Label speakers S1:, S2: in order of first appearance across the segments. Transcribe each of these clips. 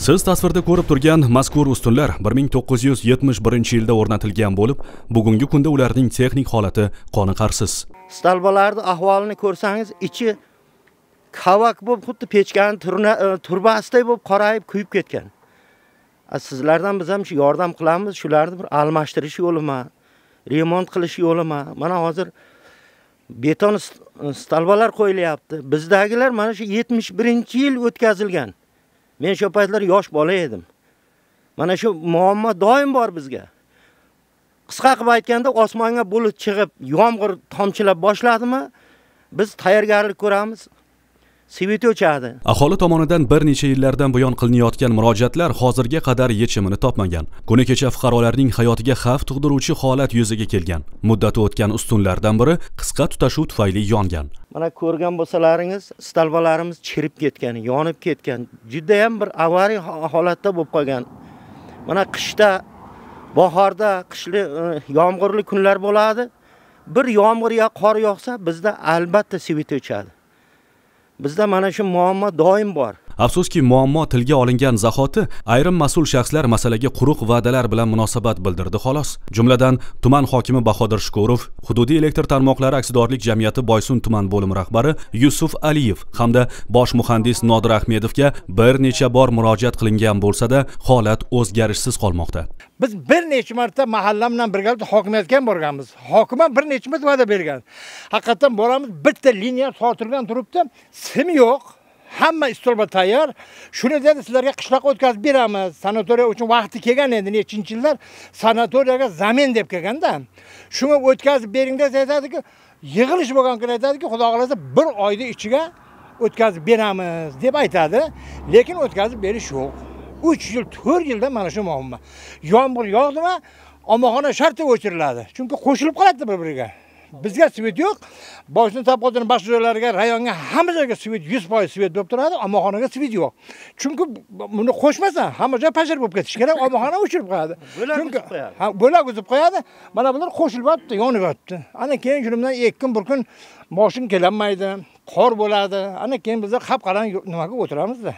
S1: Siz tasvirda ko'rib turgan mazkur ustunlar 1971-yilda o'rnatilgan bo'lib, bugungi kunda ularning texnik holati qoniqarsiz.
S2: Stalbalarning ahvolini ko'rsangiz, ichi kavak bo'lib, xuddi pechkani turbasiday bo'lib qorayib, kuyib ketgan. Sizlardan biz ham shu yordam qilamiz, shularni bir almashtirish yo'limi, remont qilish yo'limi. Mana hozir beton stalbalar qo'yilyapti. Bizdagilar mana shu 71-yil o'tkazilgan. Men shu paytlar yosh bola edim. Mana shu muammo doim bor bizga. Qisqa qilib aytganda, osmonga bulut chiqib, yomg'ir tomchilab boshladimi, biz tayyorgarlik ko'ramiz. Svet o'chadi.
S1: Aholi tomonidan bir necha yillardan buyon qilinayotgan murojaatlar hozirga qadar yechimini topmagan. Kuni kecha fuqarolarning hayotiga xavf tug'diruvchi holat yuzaga kelgan. Muddati o'tgan ustunlardan biri qisqa tutashuv tufayli yongan.
S2: Mana ko'rgan bo'lsalaringiz, stalbalarimiz chirib ketgan, yonib ketgan. Juda ham bir avariy holatda bo'lib qolgan. Mana qishda, bahorda, qishli yomg'irli kunlar bo'ladi. Bir yomg'ir yo qor yog'sa, bizda albatta svet o'chadi. Bizda mana shu muammo doim bor.
S1: Afsuski, muammo tilga olingan zahoti ayrim mas'ul shaxslar masalaga quruq va'dalar bilan munosabat bildirdi xolos. Jumladan, tuman hokimi Bahodir Shukurov, hududiy elektr tarmoqlari aksiyadorlik jamiyati Boysun tuman bo'limi rahbari Yusuf Aliyev hamda bosh muhandis Nodir Ahmedovga bir necha bor murojaat qilingan bo'lsa-da, holat o'zgarishsiz qolmoqda.
S3: Biz bir necha marta mahalla bilan birgalikda hokimiyatga borganmiz. Hokim ham bir necha marta va'da bergan. Haqiqatan boramiz, bitta liniya sotilgan turibdi, sim yo'q. Hamma istolba tayyor. Shuni dedi, sizlarga qishloqqa o'tkazib beramiz. Sanatoriya uchun vaqti kelgan endi, nechinchi yillar sanatoriyaga zamin deb kelganda. Shunga o'tkazib bering desa aytadiki, yig'ilish bo'lgan kun aytadiki, xudo xolasa 1 oyda ichiga o'tkazib beramiz deb aytadi, lekin o'tkazib berish yo'q. 3 yil, 4 yilda mana shu muammo. Yomg'ir yog'dimi, omoxona sharti o'chiriladi. Chunki qo'shilib qoladi bir-biriga. Bizga svet yo'q. Boshni tapqotining boshqa joylariga, rayonga hamma joyga svet 100% svet bo'lib turadi, omoxonaga svet yo'q. Chunki buni qo'shmasa, hamma joy pashar bo'lib ketish kerak, omoxona o'chirib qo'yadi. Chunki bo'lak uzib qo'yadi. Mana bular qo'shilib yotdi, yonib yotdi. Ana keyin shundan 2 kun, 1 kun mashin kelolmaydi, qor bo'ladi. Ana keyin biz qap-qarang nimaga o'tiramiz-da.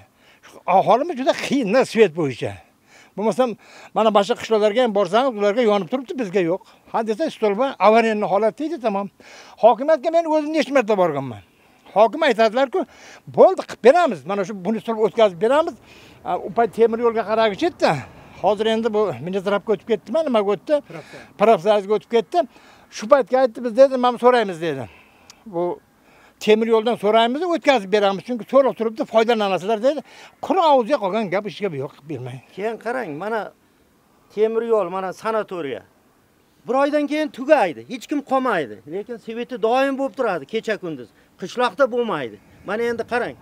S3: Aholimiz juda qiyin svet bo'yicha. Bo'lmasam, mana boshqa qishloqlarga ham borsangiz, ularga yonib turibdi, bizga yo'q. Ha desa, stolba avariyaning holati edi, tamom. Hokimiyatga men o'zim necha marta borganman. Hokim aytadilar-ku, bo'ldi, qilib beramiz. Mana shu buni stolba o'tkazib beramiz. U payt temir yo'lga qarag'ich edi. Hozir endi bu Minizrabga o'tib ketdimi, nimaga o'tdi? Profsazga o'tib ketdi. Shu paytga aytdi, biz dedi, "Mana so'raymiz" dedi. Bu temir yo'ldan so'raymiz, o'tkazib beramiz. Chunki so'rab turibdi, foydalanasizlar dedi. Quruq og'izga qolgan gap ishga yo'q, bermang.
S2: Keyin qarang, mana temir yo'l, mana sanatoriya. 1 oydan keyin tugaydi, hech kim qolmaydi. Lekin sveti doim bo'lib turadi, kecha kunduz. Qishloqda bo'lmaydi. Mana endi qarang,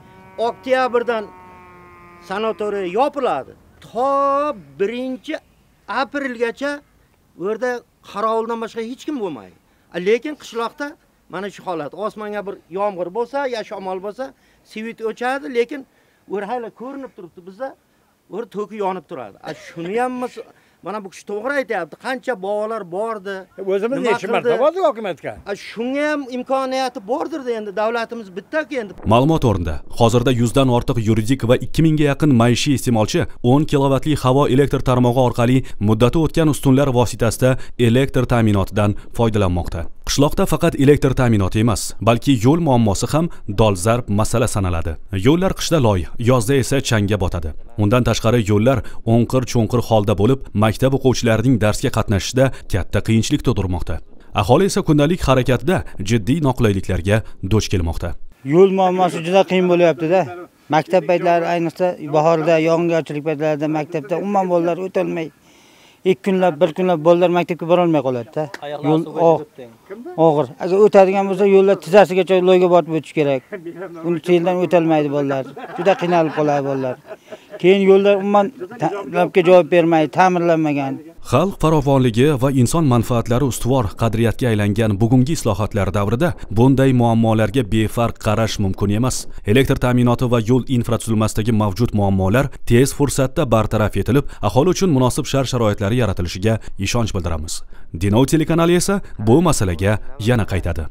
S2: oktyabrdan sanatoriya yopiladi. To 1-aprelgacha u yerda qarovuldan boshqa hech kim bo'lmaydi. Lekin qishloqda mana shu holat, osmonga bir yomg'ir bo'lsa, yo shamol bo'lsa, svet o'chadi, lekin o'rhala ko'rinib turibdi bizda, o'r to'ki yonib turadi. Shuni ham mana bu kishi to'g'ri aytayapti. Qancha bog'lar bordi.
S3: O'zimiz necha marta bordik hokimiyatga.
S2: Shunga ham imkoniyati bordir-da, endi davlatimiz bitta-ku endi.
S1: Ma'lumot o'rnida, hozirda 100 dan ortiq yuridik va 2000 ga yaqin maishiy iste'molchi 10 kilovatli havo elektr tarmog'i orqali muddati o'tgan ustunlar vositasida elektr ta'minotidan foydalanmoqda. Qishloqda faqat elektr ta'minoti emas, balki yo'l muammosi ham dolzarb masala sanaladi. Yo'llar qishda loy, yozda esa changga botadi. Undan tashqari yo'llar o'nqir-cho'nqir holda bo'lib, maktab o'quvchilarining darsga qatnashishida katta qiyinchilik tug'dirmoqda. Aholi esa kundalik harakatida jiddiy noqulayliklarga duch kelmoqda.
S4: Yo'l muammosi juda qiyin bo'lyapti-da. Maktab paytlari, ayniqsa bahorda, yog'ingarchilik paytlarida maktabda umuman bolalar o'tolmay 2 kunlab, 1 kunlab bolalar maktabga bora olmay qoladi-da. Yo'l og'ir. Agar o'tadigan bo'lsa, yo'llar tizzasigacha loyga botib o'tish kerak. Uni seldan o'tolmaydi bolalar. Juda qiynalib qoladi bolalar. Keyin yo'llar umuman talabga javob bermaydi, ta'mirlanmagan.
S1: Xalq farovonligi va inson manfaatlari ustuvor qadriyatga aylangan bugungi islohotlar davrida bunday muammolarga befarq qarash mumkin emas. Elektr ta'minoti va yo'l infratuzilmasidagi mavjud muammolar tez fursatda bartaraf etilib, aholi uchun munosib shart-sharoitlar yaratilishiga ishonch bildiramiz. Dinov telekanali esa bu masalaga yana qaytadi.